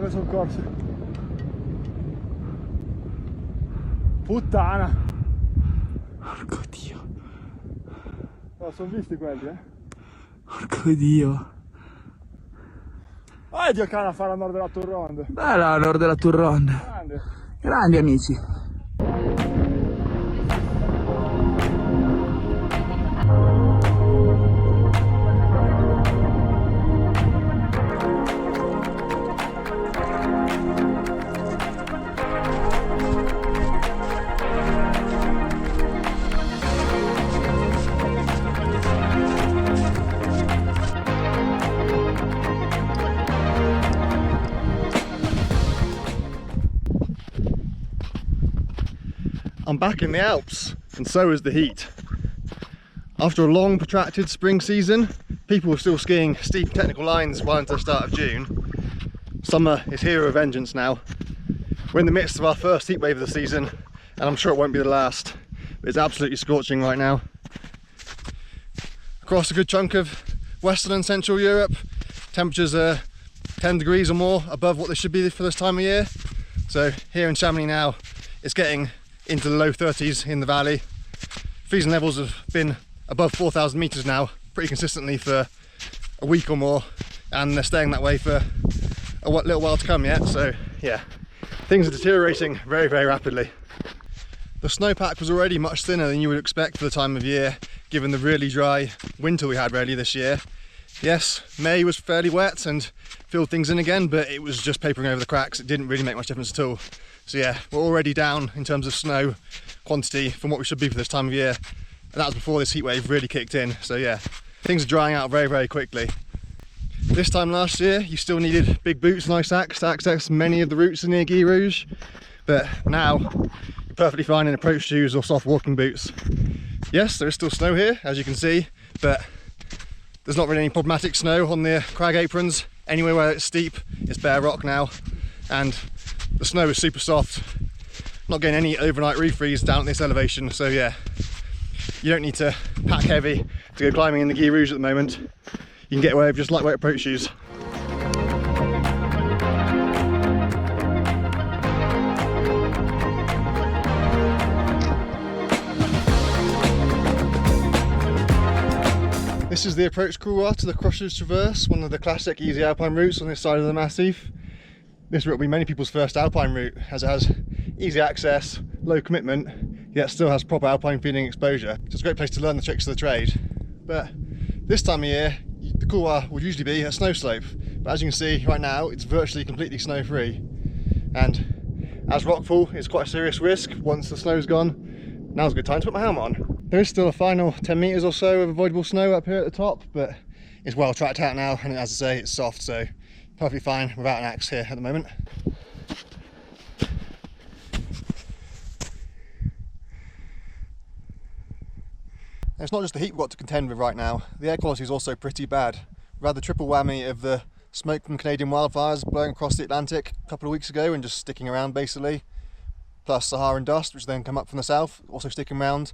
per soccorso. Puttana! Porco dio. No, sono visti quelli, eh? Porco dio. Dio cane a fare a nord della Tour Ronde. Bella a nord della Tour Ronde. Grande. Grandi amici. I'm back in the Alps, and so is the heat. After a long, protracted spring season, people were still skiing steep technical lines well into the start of June. Summer is here with a vengeance now. We're in the midst of our first heat wave of the season, and I'm sure it won't be the last. But it's absolutely scorching right now. Across a good chunk of Western and Central Europe, temperatures are 10 degrees or more above what they should be for this time of year. So here in Chamonix now, it's getting into the low 30s in the valley. Freezing levels have been above 4,000 meters now, pretty consistently for a week or more, and they're staying that way for a little while to come yet. So yeah, things are deteriorating very, very rapidly. The snowpack was already much thinner than you would expect for the time of year, given the really dry winter we had earlier this year. Yes, May was fairly wet and filled things in again, but it was just papering over the cracks. It didn't really make much difference at all. So yeah, we're already down in terms of snow quantity from what we should be for this time of year. And that was before this heat wave really kicked in. So yeah, things are drying out very, very quickly. This time last year, you still needed big boots and ice axe to access many of the routes in the Guy Rouge. But now, you're perfectly fine in approach shoes or soft walking boots. Yes, there is still snow here, as you can see, but there's not really any problematic snow on the crag aprons. Anywhere where it's steep, it's bare rock now. And the snow is super soft. Not getting any overnight refreeze down at this elevation, so yeah, you don't need to pack heavy to go climbing in the Guy Rouge at the moment. You can get away with just lightweight approach shoes. This is the approach couloir to the Crosses Traverse, one of the classic easy alpine routes on this side of the Massif. This route will be many people's first alpine route, as it has easy access, low commitment, yet still has proper alpine feeling exposure. So it's a great place to learn the tricks of the trade. But this time of year, the couloir would usually be a snow slope, but as you can see right now, it's virtually completely snow free. And as rockfall is quite a serious risk once the snow's gone, now's a good time to put my helmet on. There is still a final 10 meters or so of avoidable snow up here at the top, but it's well tracked out now, and as I say, it's soft, so perfectly fine without an axe here at the moment. It's not just the heat we've got to contend with right now, the air quality is also pretty bad. We've had the triple whammy of the smoke from Canadian wildfires blowing across the Atlantic a couple of weeks ago and just sticking around basically, plus Saharan dust which then come up from the south, also sticking around,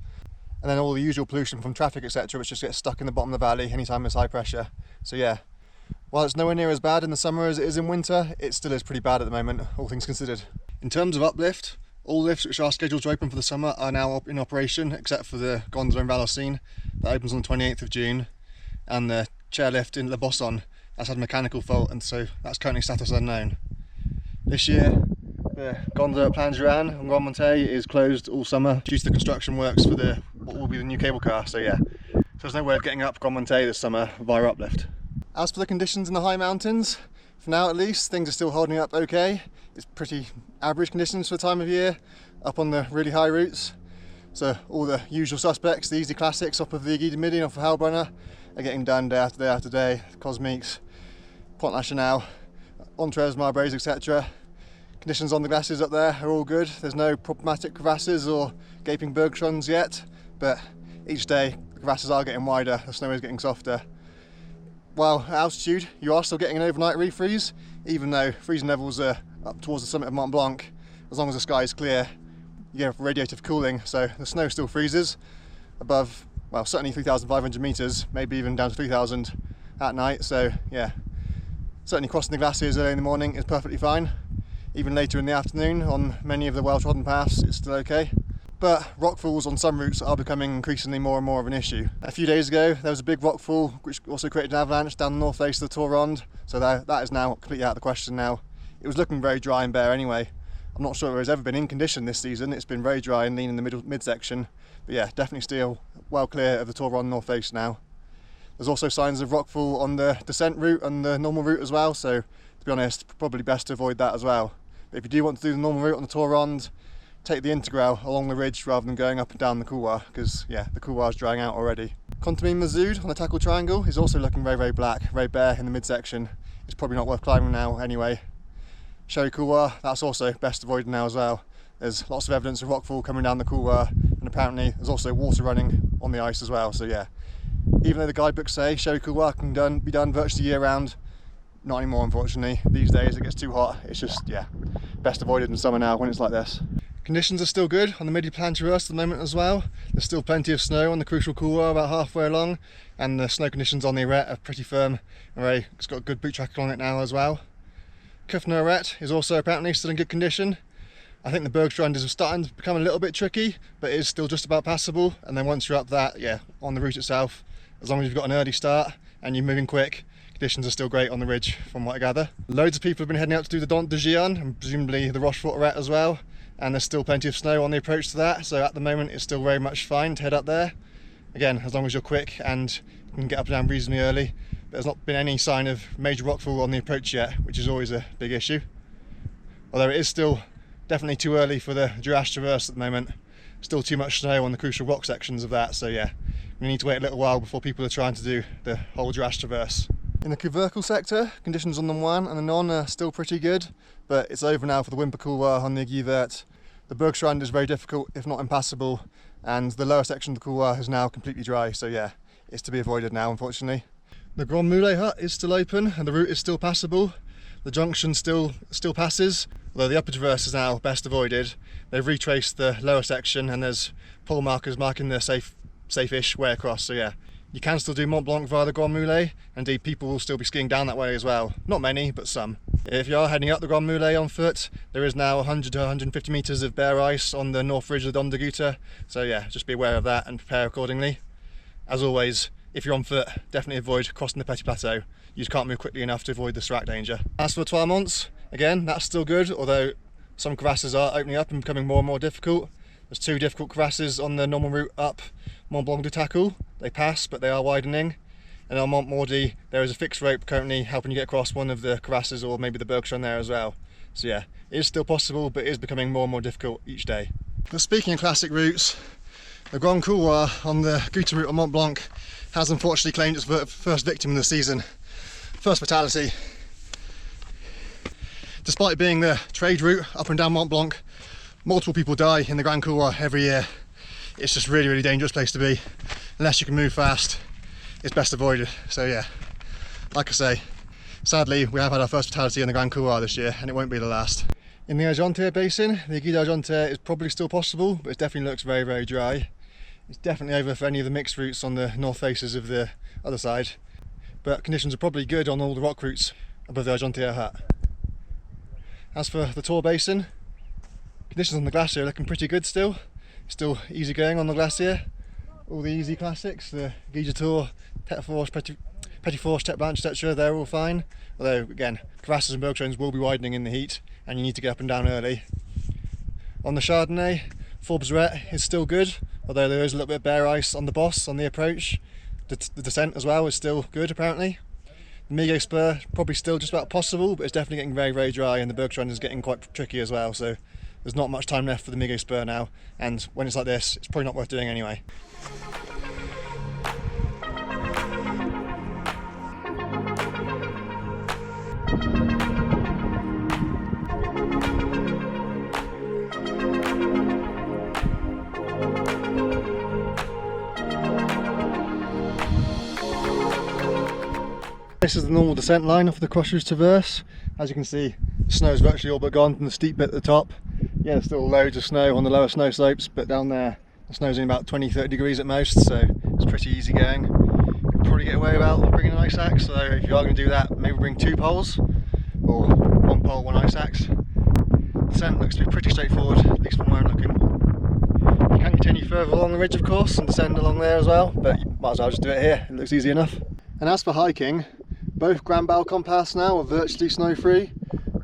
and then all the usual pollution from traffic etc, which just gets stuck in the bottom of the valley anytime there's high pressure. So yeah, while it's nowhere near as bad in the summer as it is in winter, it still is pretty bad at the moment, all things considered. In terms of uplift, all lifts which are scheduled to open for the summer are now in operation, except for the Gondola in Vallorcine, that opens on the 28th of June, and the chairlift in Le Bosson, that's had a mechanical fault, and so that's currently status unknown. This year, the gondola at Plan Juan on Grand Montet is closed all summer due to the construction works for what will be the new cable car, so yeah. So there's no way of getting up Grand Montet this summer via uplift. As for the conditions in the high mountains, for now at least, things are still holding up okay. It's pretty average conditions for the time of year, up on the really high routes. So all the usual suspects, the easy classics up of the Guy de Midi off of Heilbronner are getting done day after day after day. Cosmiques, Pont National, Entres, Marbres, etc. Conditions on the glaciers up there are all good. There's no problematic crevasses or gaping bergschrunds yet, but each day the crevasses are getting wider, the snow is getting softer. While at altitude, you are still getting an overnight refreeze, even though freezing levels are up towards the summit of Mont Blanc. As long as the sky is clear, you get radiative cooling, so the snow still freezes above, well, certainly 3,500 meters, maybe even down to 3,000 at night. So yeah, Certainly crossing the glaciers early in the morning is perfectly fine. Even later in the afternoon on many of the well-trodden paths it's still okay. But rockfalls on some routes are becoming increasingly more and more of an issue. A few days ago there was a big rockfall which also created an avalanche down the north face of the Tour Ronde, so that is now completely out of the question now. It was looking very dry and bare anyway. I'm not sure it has ever been in condition this season. It's been very dry and lean in the midsection, but yeah, definitely still well clear of the Tour Ronde north face now. There's also signs of rockfall on the descent route and the normal route as well, so to be honest, probably best to avoid that as well. But if you do want to do the normal route on the Tour Ronde, take the integral along the ridge rather than going up and down the couloir, because yeah, the couloir is drying out already. Contamine Mazoud on the Tackle Triangle is also looking very, very black, very bare in the midsection. It's probably not worth climbing now anyway. Sherry Couloir, that's also best avoided now as well. There's lots of evidence of rockfall coming down the couloir, and apparently there's also water running on the ice as well, so yeah. Even though the guidebooks say Sherry Couloir can be done virtually year round, not anymore unfortunately. These days it gets too hot, it's just, yeah, best avoided in summer now when it's like this. Conditions are still good on the Midi-Plan Traverse at the moment as well. There's still plenty of snow on the crucial couloir about halfway along, and the snow conditions on the arête are pretty firm. It's got a good boot tracker on it now as well. Kufner arête is also apparently still in good condition. I think the Bergstrand is starting to become a little bit tricky, but it is still just about passable, and then once you're up that, yeah, on the route itself, as long as you've got an early start and you're moving quick, conditions are still great on the ridge from what I gather. Loads of people have been heading out to do the Dent de Gien and presumably the Rochefort arête as well, and there's still plenty of snow on the approach to that, so at the moment it's still very much fine to head up there. Again, as long as you're quick and you can get up and down reasonably early. But there's not been any sign of major rockfall on the approach yet, which is always a big issue. Although it is still definitely too early for the Jurassic Traverse at the moment. Still too much snow on the crucial rock sections of that, so yeah, we need to wait a little while before people are trying to do the whole Jurassic Traverse. In the Couvercle sector, conditions on the Moine and the Non are still pretty good, but it's over now for the Wimper Couloir on the Aiguille Verte. The Bergstrand is very difficult, if not impassable, and the lower section of the couloir is now completely dry, so yeah, it's to be avoided now unfortunately. The Grand Moulet hut is still open and the route is still passable. The junction still passes, although the upper traverse is now best avoided. They've retraced the lower section and there's pole markers marking the safe-ish way across, so yeah. You can still do Mont Blanc via the Grand Moulet. Indeed, people will still be skiing down that way as well. Not many, but some. If you are heading up the Grand Moulet on foot, there is now 100 to 150 metres of bare ice on the north ridge of the Dent de Goutte. So yeah, just be aware of that and prepare accordingly. As always, if you're on foot, definitely avoid crossing the Petit Plateau. You just can't move quickly enough to avoid the Serac danger. As for Trois Monts, again, that's still good, although some crevasses are opening up and becoming more and more difficult. There's two difficult crevasses on the normal route up Mont Blanc du Tackle. They pass, but they are widening. And on Mont Mordy, there is a fixed rope currently helping you get across one of the crevasses, or maybe the Bergstrand there as well. So yeah, it is still possible, but it is becoming more and more difficult each day. But speaking of classic routes, the Grand Couloir on the Goutte route on Mont Blanc has unfortunately claimed its first victim of the season. First fatality. Despite being the trade route up and down Mont Blanc, multiple people die in the Grand Couloir every year. It's just really, really dangerous place to be. Unless you can move fast, it's best avoided. So yeah, like I say, sadly we have had our first fatality in the Grand Couloir this year and it won't be the last. In the Argentière Basin, the Aiguille d'Argentière is probably still possible, but it definitely looks very, very dry. It's definitely over for any of the mixed routes on the north faces of the other side, but conditions are probably good on all the rock routes above the Argentière hut. As for the Tour Basin, conditions on the glacier are looking pretty good still. Still easy going on the glacier. All the easy classics, the Guide de Tour, Tête Fourche, Petit Fourche, Tête Blanche, etc. They're all fine. Although again, crevasses and bergstrands will be widening in the heat and you need to get up and down early. On the Chardonnay, Forbes Ret is still good, although there is a little bit of bare ice on the boss on the approach. The descent as well is still good apparently. The Migo Spur, probably still just about possible, but it's definitely getting very, very dry and the Bergstrand is getting quite tricky as well. So there's not much time left for the Migo Spur now, and when it's like this, it's probably not worth doing anyway. This is the normal descent line off the Croix-Rouge Traverse. As you can see, the snow is virtually all but gone from the steep bit at the top. Yeah, there's still loads of snow on the lower snow slopes, but down there the snow's in about 20-30 degrees at most, so it's pretty easy going. You can probably get away without bringing an ice ice axe, so if you are going to do that, maybe bring 2 poles, or 1 pole, 1 ice axe. The descent looks to be pretty straightforward, at least from where I'm looking. You can continue further along the ridge of course and descend along there as well, but you might as well just do it here, it looks easy enough. And as for hiking, both Grand Balcon Pass now are virtually snow free.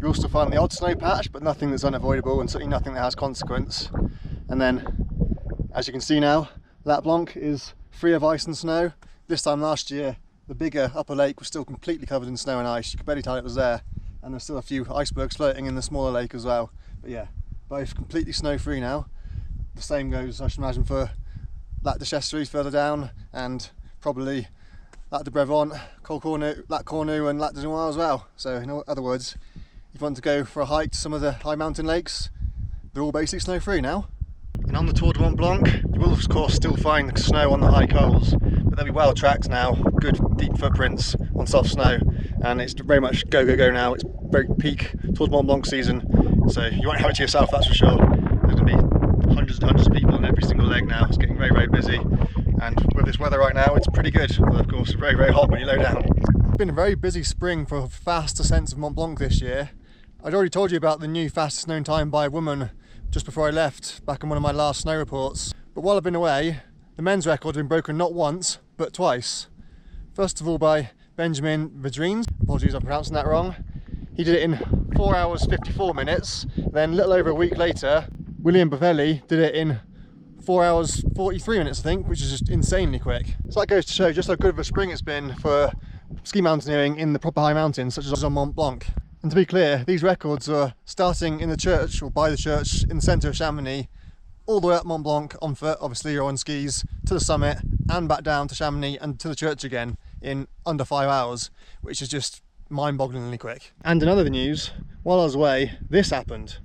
You'll still find the odd snow patch, but nothing that's unavoidable and certainly nothing that has consequence. And then, as you can see now, Lac Blanc is free of ice and snow. This time last year, the bigger upper lake was still completely covered in snow and ice. You could barely tell it was there. And there's still a few icebergs floating in the smaller lake as well. But yeah, both completely snow free now. The same goes, I should imagine, for Lac de Chesterie further down, and probably Lac de Brevant, Lac Cornu and Lac de Noir as well. So in other words, if you want to go for a hike to some of the high mountain lakes, they're all basically snow free now. And on the Tour de Mont Blanc, you will of course still find the snow on the high cols, but they'll be well tracked now, good deep footprints on soft snow, and it's very much go now. It's very peak Tour de Mont Blanc season, so you won't have it to yourself, that's for sure. There's going to be hundreds and hundreds of people on every single leg now. It's getting very busy, and with this weather right now it's pretty good, but of course very hot when you low down. It's been a very busy spring for fast ascents of Mont Blanc this year. I'd already told you about the new fastest known time by a woman just before I left, back in one of my last snow reports. But while I've been away, the men's record has been broken not once, but twice. First of all by Benjamin Vedrines, apologies if I'm pronouncing that wrong. He did it in 4 hours 54 minutes, then a little over a week later, William Bovelli did it in 4 hours 43 minutes I think, which is just insanely quick. So that goes to show just how good of a spring it's been for ski mountaineering in the proper high mountains, such as on Mont Blanc. And to be clear, these records are starting in the church, or by the church, in the centre of Chamonix, all the way up Mont Blanc on foot, obviously, or on skis, to the summit, and back down to Chamonix and to the church again in under 5 hours, which is just mind-bogglingly quick. And in other news, while I was away, this happened.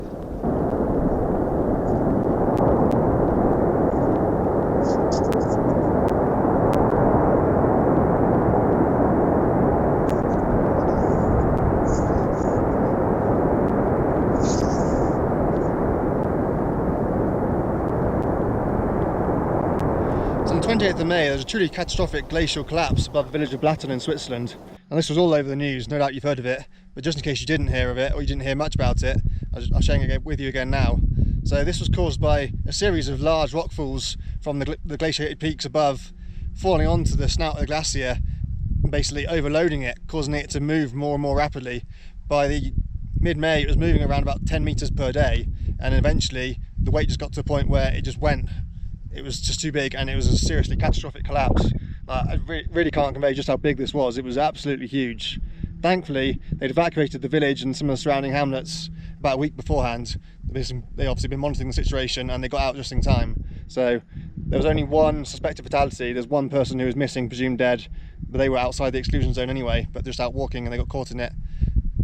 On the 28th of May, there was a truly catastrophic glacial collapse above the village of Blatten in Switzerland. And this was all over the news, no doubt you've heard of it, but just in case you didn't hear of it, or you didn't hear much about it, I'm sharing it with you again now. So this was caused by a series of large rockfalls from the glaciated peaks above, falling onto the snout of the glacier, basically overloading it, causing it to move more and more rapidly. By the mid-May, it was moving around about 10 meters per day, and eventually the weight just got to a point where it just went. It was just too big, and it was a seriously catastrophic collapse. I really can't convey just how big this was. It was absolutely huge. Thankfully, they'd evacuated the village and some of the surrounding hamlets about a week beforehand. They obviously been monitoring the situation, and they got out just in time. So there was only one suspected fatality. There's one person who was missing, presumed dead, but they were outside the exclusion zone anyway, but just out walking, and they got caught in it.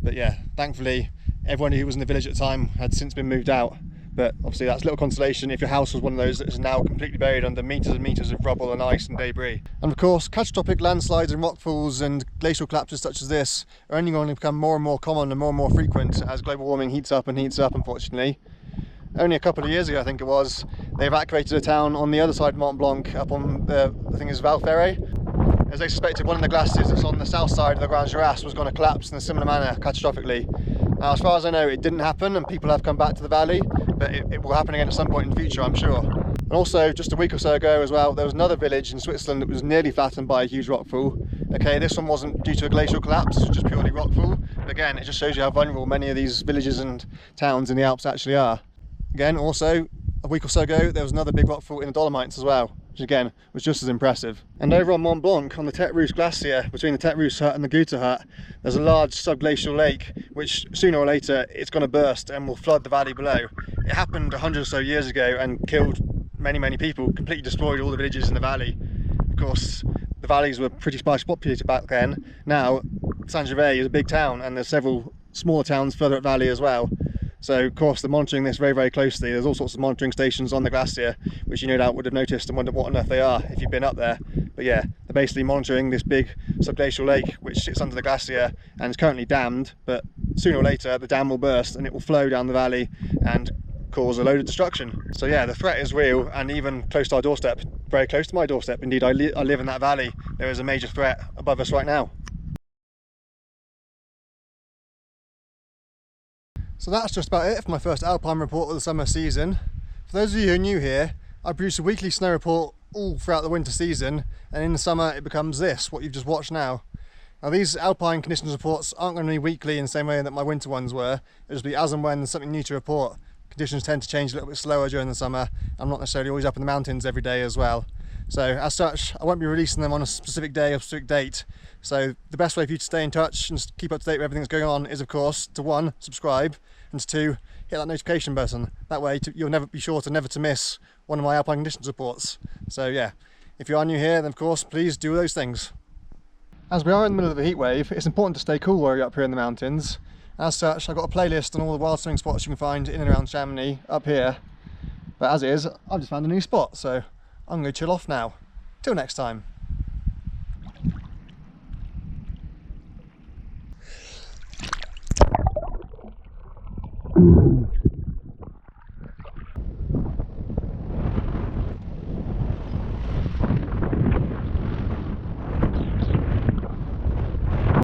But yeah, thankfully, everyone who was in the village at the time had since been moved out. But obviously that's little consolation if your house was one of those that is now completely buried under meters and meters of rubble and ice and debris. And of course, catastrophic landslides and rockfalls and glacial collapses such as this are only going to become more and more common and more frequent as global warming heats up, unfortunately. Only a couple of years ago, I think it was, they evacuated a town on the other side of Mont Blanc, up on the, I think it's Val Ferret, as they suspected one of the glaciers that's on the south side of the Grand Jurasse was going to collapse in a similar manner, catastrophically. Now, as far as I know, it didn't happen, and people have come back to the valley, but it will happen again at some point in the future, I'm sure. And also, just a week or so ago as well, there was another village in Switzerland that was nearly flattened by a huge rockfall. Okay, this one wasn't due to a glacial collapse, this was just purely rockfall. But again, it just shows you how vulnerable many of these villages and towns in the Alps actually are. Again, also, a week or so ago, there was another big rockfall in the Dolomites as well, which again was just as impressive. And over on Mont Blanc, on the Tête Rousse glacier, between the Tête Rousse hut and the Goutte hut, there's a large subglacial lake which sooner or later it's going to burst and will flood the valley below. It happened 100 or so years ago and killed many people, completely destroyed all the villages in the valley. Of course, the valleys were pretty sparsely populated back then. Now, Saint-Gervais is a big town, and there's several smaller towns further up valley as well. So of course they're monitoring this very closely. There's all sorts of monitoring stations on the glacier, which you no doubt would have noticed and wondered what on earth they are if you've been up there. But yeah, they're basically monitoring this big subglacial lake which sits under the glacier and is currently dammed, but sooner or later the dam will burst and it will flow down the valley and cause a load of destruction. So yeah, the threat is real, and even close to our doorstep, very close to my doorstep indeed, I live in that valley, there is a major threat above us right now. So that's just about it for my first Alpine report of the summer season. For those of you who are new here, I produce a weekly snow report all throughout the winter season, and in the summer it becomes this, what you've just watched now. Now these Alpine conditions reports aren't going to be weekly in the same way that my winter ones were. It'll just be as and when there's something new to report. Conditions tend to change a little bit slower during the summer. I'm not necessarily always up in the mountains every day as well. So as such, I won't be releasing them on a specific day or specific date. So the best way for you to stay in touch and keep up to date with everything that's going on is, of course, to 1, subscribe, and to 2, hit that notification button. That way you'll never be sure to miss one of my Alpine conditions reports. So yeah, if you are new here, then of course, please do those things. As we are in the middle of a heat wave, it's important to stay cool while you're up here in the mountains. As such, I've got a playlist on all the wild swimming spots you can find in and around Chamonix up here. But as it is, I've just found a new spot, so I'm going to chill off now. Till next time.